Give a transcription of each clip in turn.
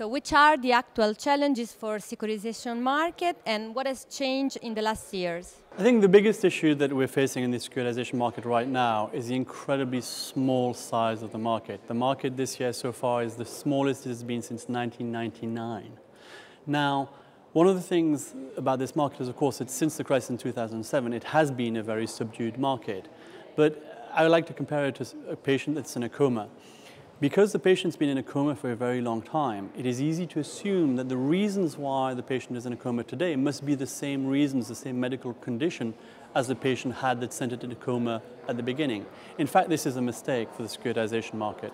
So which are the actual challenges for securitization market and what has changed in the last years? I think the biggest issue that we're facing in the securitization market right now is the incredibly small size of the market. The market this year so far is the smallest it has been since 1999. Now, one of the things about this market is, of course, that since the crisis in 2007, it has been a very subdued market. But I would like to compare it to a patient that's in a coma. Because the patient's been in a coma for a very long time, it is easy to assume that the reasons why the patient is in a coma today must be the same reasons, the same medical condition as the patient had that sent it into coma at the beginning. In fact, this is a mistake for the securitization market.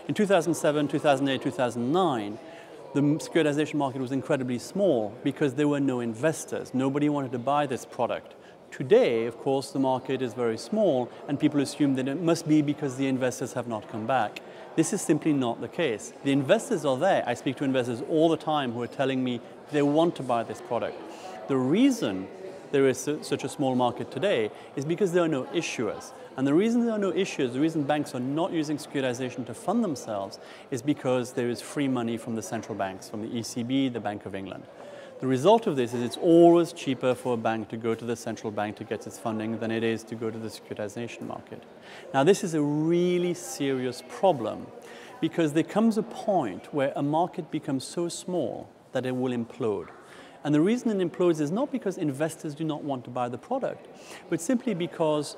In 2007, 2008, 2009, the securitization market was incredibly small because there were no investors. Nobody wanted to buy this product. Today, of course, the market is very small and people assume that it must be because the investors have not come back. This is simply not the case. The investors are there. I speak to investors all the time who are telling me they want to buy this product. The reason there is such a small market today is because there are no issuers. And the reason there are no issuers, the reason banks are not using securitization to fund themselves is because there is free money from the central banks, from the ECB, the Bank of England. The result of this is it's always cheaper for a bank to go to the central bank to get its funding than it is to go to the securitization market. Now, this is a really serious problem because there comes a point where a market becomes so small that it will implode. And the reason it implodes is not because investors do not want to buy the product, but simply because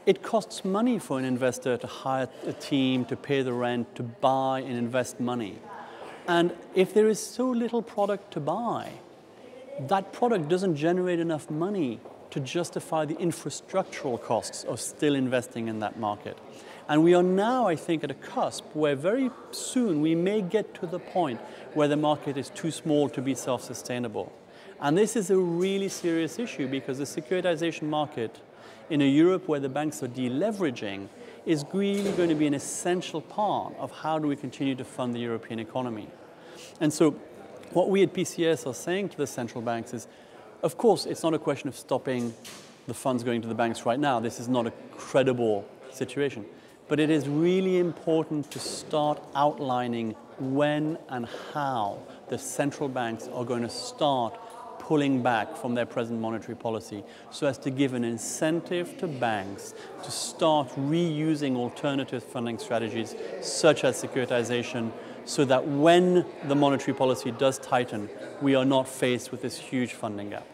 it costs money for an investor to hire a team, to pay the rent, to buy and invest money. And if there is so little product to buy, that product doesn't generate enough money to justify the infrastructural costs of still investing in that market. And we are now, I think, at a cusp where very soon we may get to the point where the market is too small to be self-sustainable. And this is a really serious issue because the securitization market in a Europe where the banks are deleveraging is really going to be an essential part of how do we continue to fund the European economy. And so what we at PCS are saying to the central banks is, of course, it's not a question of stopping the funds going to the banks right now. This is not a credible situation. But it is really important to start outlining when and how the central banks are going to start pulling back from their present monetary policy so as to give an incentive to banks to start reusing alternative funding strategies such as securitization so that when the monetary policy does tighten, we are not faced with this huge funding gap.